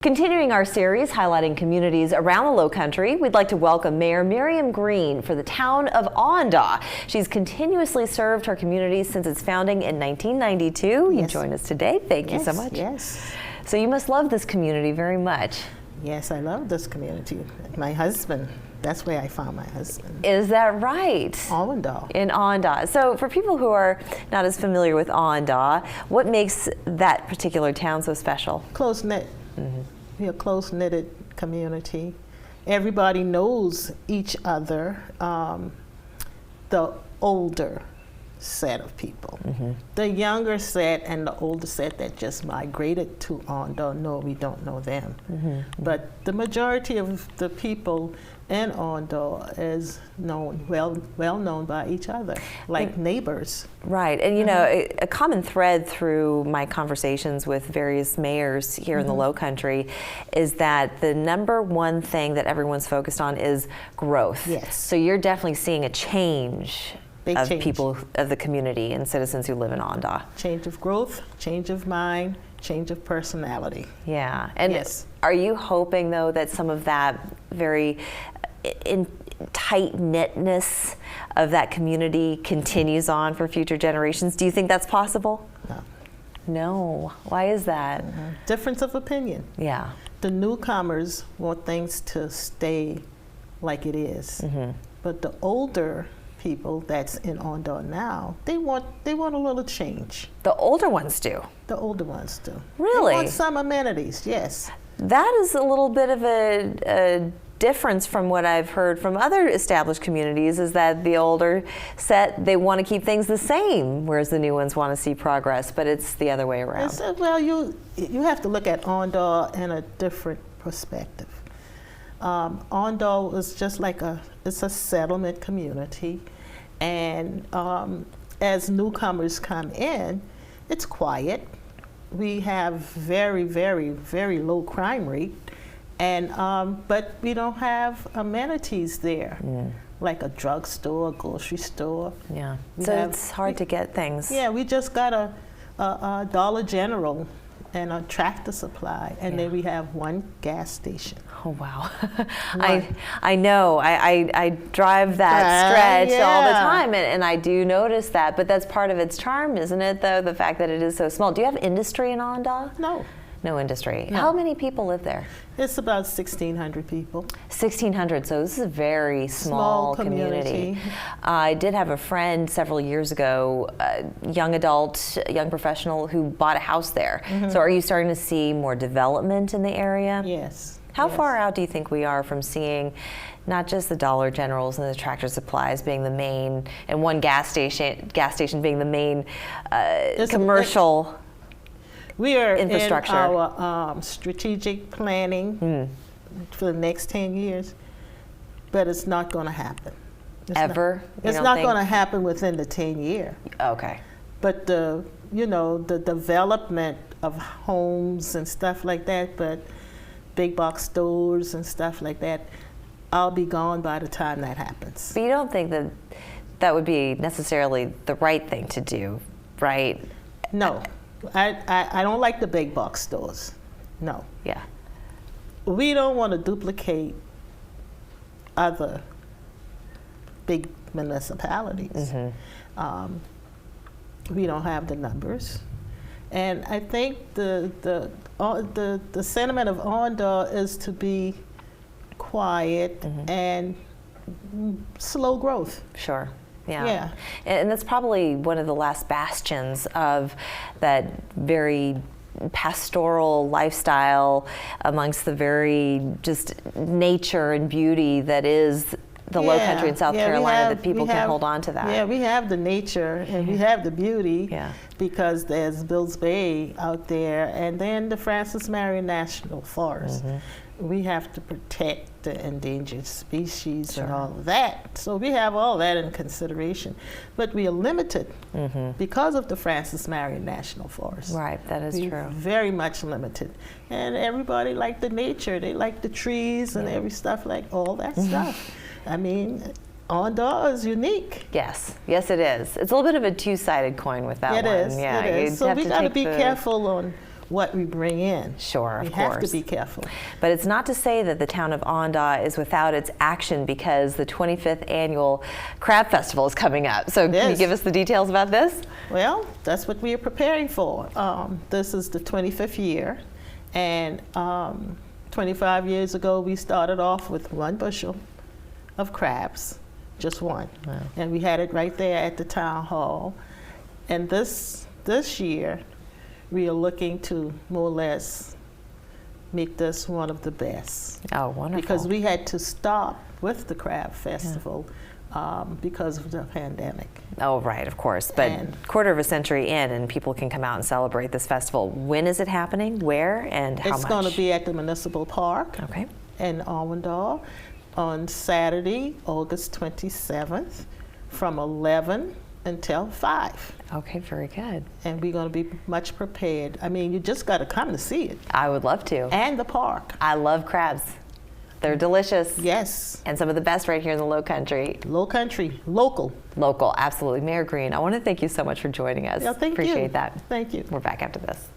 Continuing our series highlighting communities around the Lowcountry, we'd like to welcome Mayor Miriam Green for the Town of Awendaw. She's continuously served her community since its founding in 1992. Yes. You joined us today. Thank you so much. Yes. So you must love this community very much. Yes, I love this community. My husband, that's where I found my husband. Is that right? Awendaw. In Awendaw. So for people who are not as familiar with Awendaw, what makes that particular town so special? Close-knit. Mm-hmm. We're a close-knitted community. Everybody knows each other. The older set of people. Mm-hmm. The younger set and the older set that just migrated to Awendaw, no, we don't know them. Mm-hmm. But the majority of the people in Awendaw is known, well known by each other, like neighbors. Right, and you know, a common thread through my conversations with various mayors here in the Lowcountry is that the number one thing that everyone's focused on is growth. Yes. So you're definitely seeing a change of change. People of the community and citizens who live in Awendaw. Change of growth, change of mind, change of personality. Yeah, and yes. Are you hoping though that some of that very tight-knitness of that community continues on for future generations? Do you think that's possible? No. No. Why is that? Difference of opinion. Yeah. The newcomers want things to stay like it is. But the older people that's in Awendaw now, they want a little change. The older ones do? The older ones do. Really? They want some amenities, yes. That is a little bit of a difference from what I've heard from other established communities, is that the older set, they want to keep things the same, whereas the new ones want to see progress, but it's the other way around. Well, you have to look at Awendaw in a different perspective. Awendaw is just like it's a settlement community, and as newcomers come in, it's quiet. We have very, very, very low crime rate, and but we don't have amenities there, like a drugstore, grocery store. Yeah, so it's hard to get things. Yeah, we just got a Dollar General and a Tractor Supply, and then we have one gas station. Oh wow! I know. I drive that stretch all the time, and I do notice that. But that's part of its charm, isn't it? Though the fact that it is so small. Do you have industry in Awendaw? No. No industry. No. How many people live there? It's about 1,600 people. 1,600. So this is a very small community. I did have a friend several years ago, a young adult, young professional, who bought a house there. So are you starting to see more development in the area? Yes. How far out do you think we are from seeing not just the Dollar Generals and the Tractor Supplies being the main, and one gas station being the main commercial we are infrastructure? In our strategic planning for the next 10 years, but it's not going to happen. It's not going to happen within the 10 year. Okay. But the development of homes and stuff like that, but big box stores and stuff like that, I'll be gone by the time that happens. But you don't think that that would be necessarily the right thing to do, right? No. I don't like the big box stores. No. Yeah. We don't want to duplicate other big municipalities. We don't have the numbers. And I think the sentiment of Awendaw is to be quiet and slow growth. Sure. Yeah. And that's probably one of the last bastions of that very pastoral lifestyle amongst the very just nature and beauty that is the Lowcountry in South Carolina, that people can hold on to that. Yeah, we have the nature and we have the beauty because there's Bills Bay out there, and then the Francis Marion National Forest. We have to protect the endangered species and all of that. So we have all that in consideration. But we are limited because of the Francis Marion National Forest. Right, that is true. Very much limited. And everybody liked the nature. They like the trees and every stuff, like all that stuff. I mean, Awendaw is unique. Yes, yes it is. It's a little bit of a two-sided coin with that one. It is, Yeah, it is. So we got to be careful on what we bring in. Sure, we of have course. to be careful. But it's not to say that the town of Awendaw is without its action, because the 25th annual Crab Festival is coming up. So can you give us the details about this? Well, that's what we are preparing for. This is the 25th year, and 25 years ago we started off with 1 bushel of crabs, just one. Wow. And we had it right there at the town hall. And this year, we are looking to more or less make this one of the best. Oh, wonderful. Because we had to stop with the Crab Festival because of the pandemic. Oh, right, of course. But quarter of a century in, and people can come out and celebrate this festival. When is it happening? Where and how much? It's going to be at the Municipal Park in Awendaw on Saturday, August 27th, from 11 until 5. Okay, very good. And we're going to be much prepared. I mean, you just got to come to see it. I would love to. And the park. I love crabs. They're delicious. Yes. And some of the best right here in the Low Country. Low Country, local. Local, absolutely. Mayor Green, I want to thank you so much for joining us. Yeah, thank you. Appreciate that. Thank you. We're back after this.